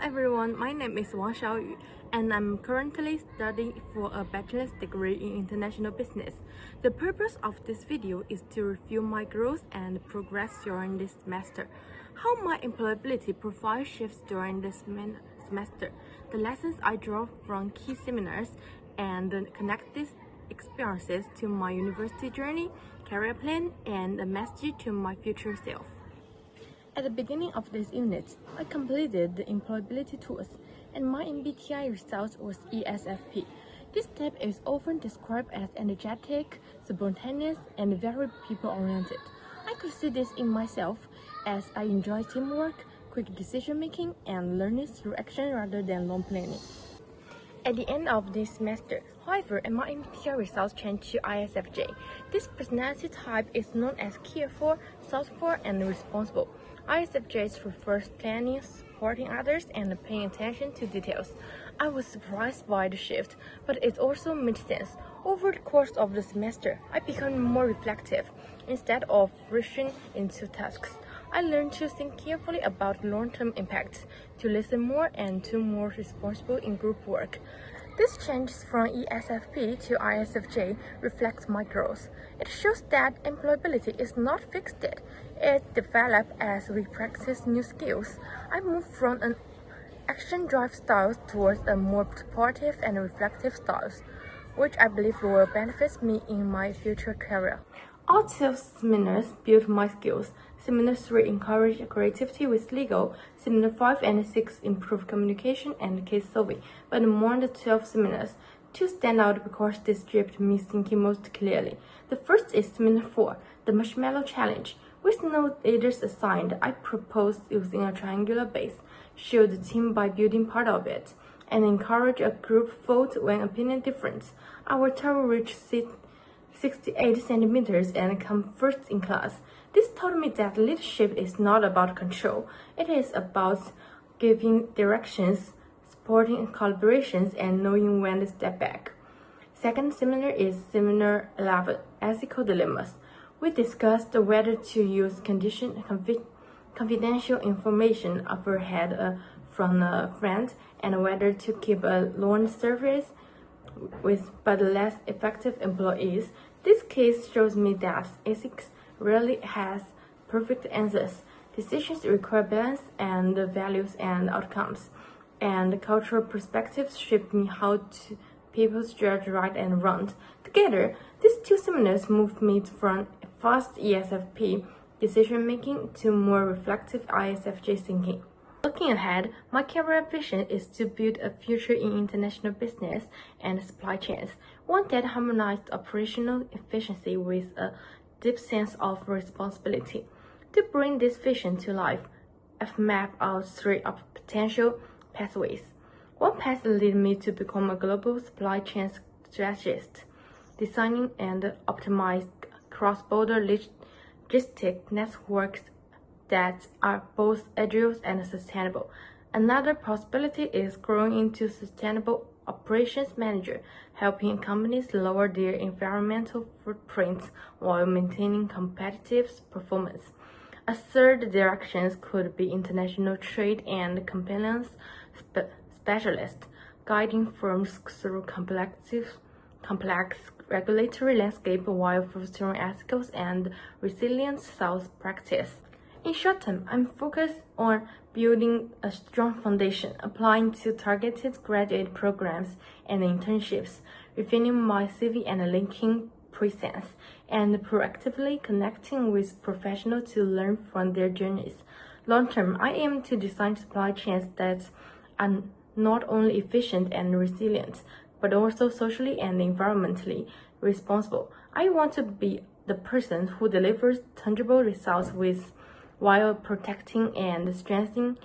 everyone, my name is Wang Xiaoyu and I'm currently studying for a bachelor's degree in international business. The purpose of this video is to review my growth and progress during this semester, how my employability profile shifts during this semester, the lessons I draw from key seminars, and connect these experiences to my university journey, career plan, and a message to my future self. At the beginning of this unit, I completed the employability tours, and my MBTI result was ESFP. This type is often described as energetic, spontaneous, and very people-oriented. I could see this in myself, as I enjoy teamwork, quick decision-making, and learning through action rather than long planning. At the end of this semester, however, my MBTI results changed to ISFJ. This personality type is known as careful, thoughtful, and responsible. ISFJ refers planning, supporting others, and paying attention to details. I was surprised by the shift, but it also made sense. Over the course of the semester, I became more reflective. Instead of rushing into tasks, I learned to think carefully about long-term impact, to listen more, and to be more responsible in group work. This change from ESFP to ISFJ reflects my growth. It shows that employability is not fixed. It develops as we practice new skills. I moved from an action-driven style towards a more supportive and reflective style, which I believe will benefit me in my future career. All 12 seminars built my skills. Seminar 3 encouraged creativity with legal. Seminar 5 and 6 improved communication and case solving. But among the 12 seminars, 2 stand out because they stripped me thinking most clearly. The first is Seminar 4, the Marshmallow Challenge. With no leaders assigned, I proposed using a triangular base, showed the team by building part of it, and encouraged a group vote when opinion difference. Our tower reached 68 centimeters and come first in class. This taught me that leadership is not about control. It is about giving directions, supporting collaborations, and knowing when to step back. Second seminar is Seminar 11, Ethical Dilemmas. We discussed whether to use confidential information overhead from a friend and whether to keep a loan service with but less effective employees. This case shows me that ethics rarely has perfect answers. Decisions require balance and values and outcomes, and cultural perspectives shape me how people judge right and wrong. Together, these 2 seminars moved me from fast ESFP decision-making to more reflective ISFJ thinking. Looking ahead, my career vision is to build a future in international business and supply chains, one that harmonizes operational efficiency with a deep sense of responsibility. To bring this vision to life, I've mapped out 3 potential pathways. One path led me to become a global supply chain strategist, designing and optimizing cross-border logistic networks that are both agile and sustainable. Another possibility is growing into sustainable operations manager, helping companies lower their environmental footprints while maintaining competitive performance. A third direction could be international trade and compliance specialist, guiding firms through complex regulatory landscape while fostering ethical and resilient sales practice. In short term, I'm focused on building a strong foundation, applying to targeted graduate programs and internships, refining my CV and LinkedIn presence, and proactively connecting with professionals to learn from their journeys. Long term, I aim to design supply chains that are not only efficient and resilient, but also socially and environmentally responsible. I want to be the person who delivers tangible results while protecting and strengthening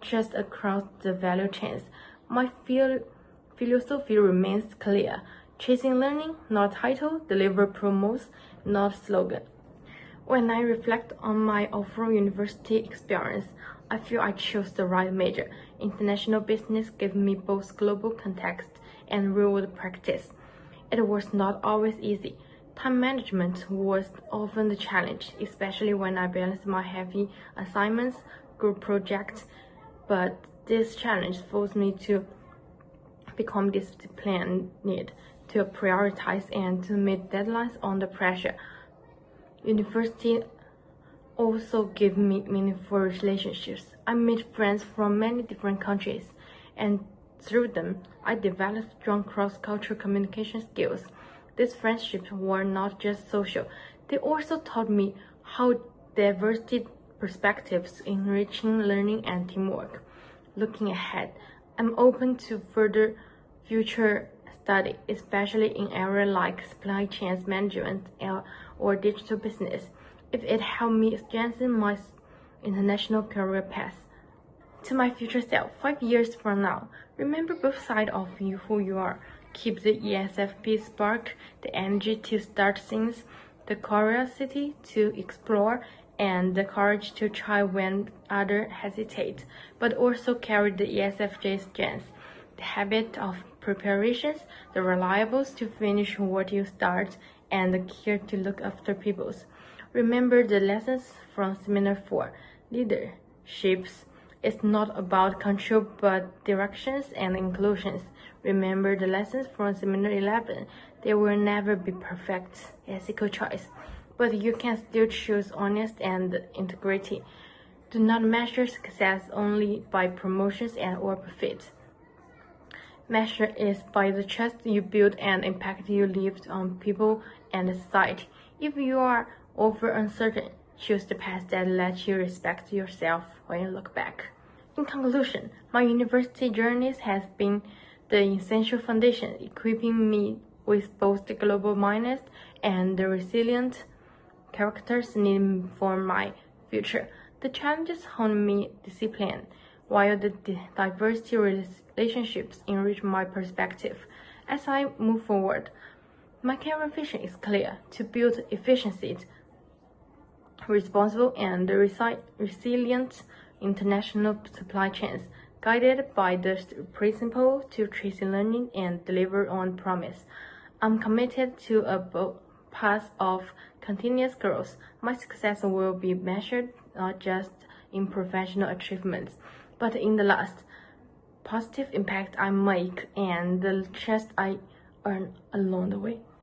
trust across the value chains. My philosophy remains clear: chasing learning, not title; deliver promos, not slogan. When I reflect on my overall university experience, I feel I chose the right major. International business gave me both global context and real-world practice. It was not always easy. Time management was often the challenge, especially when I balanced my heavy assignments, group projects, but This challenge forced me to become disciplined, to prioritize, and to meet deadlines under pressure. University also gave me meaningful relationships. I met friends from many different countries, and through them, I developed strong cross-cultural communication skills. These friendships were not just social, they also taught me how diversity perspectives enriching learning and teamwork. Looking ahead, I'm open to further future study, especially in areas like supply chain management or digital business, if it helped me strengthen my international career path. To my future self, 5 years from now, remember both sides of you who you are. Keep the ESFP spark, the energy to start things, the curiosity to explore, and the courage to try when others hesitate, but also carry the ESFJ strength, the habit of preparations, the reliables to finish what you start, and the care to look after people's. Remember the lessons from Seminar 4. Leaderships is not about control but directions and inclusions. Remember the lessons from Seminar 11. They will never be perfect, ethical choice, but you can still choose honesty and integrity. Do not measure success only by promotions and or profits. Measure is by the trust you build and impact you leave on people and society. If you are over uncertain, choose the path that lets you respect yourself when you look back. In conclusion, my university journey has been the essential foundation, equipping me with both the global mindedness and the resilient characters needed for my future. The challenges honed me discipline, while the diversity relationships enrich my perspective. As I move forward, my career vision is clear: to build efficient, responsible, and resilient international supply chains, guided by the principle to trace learning and deliver on promise. I'm committed to a path of continuous growth. My success will be measured not just in professional achievements, but in the positive impact I make and the trust I earn along the way.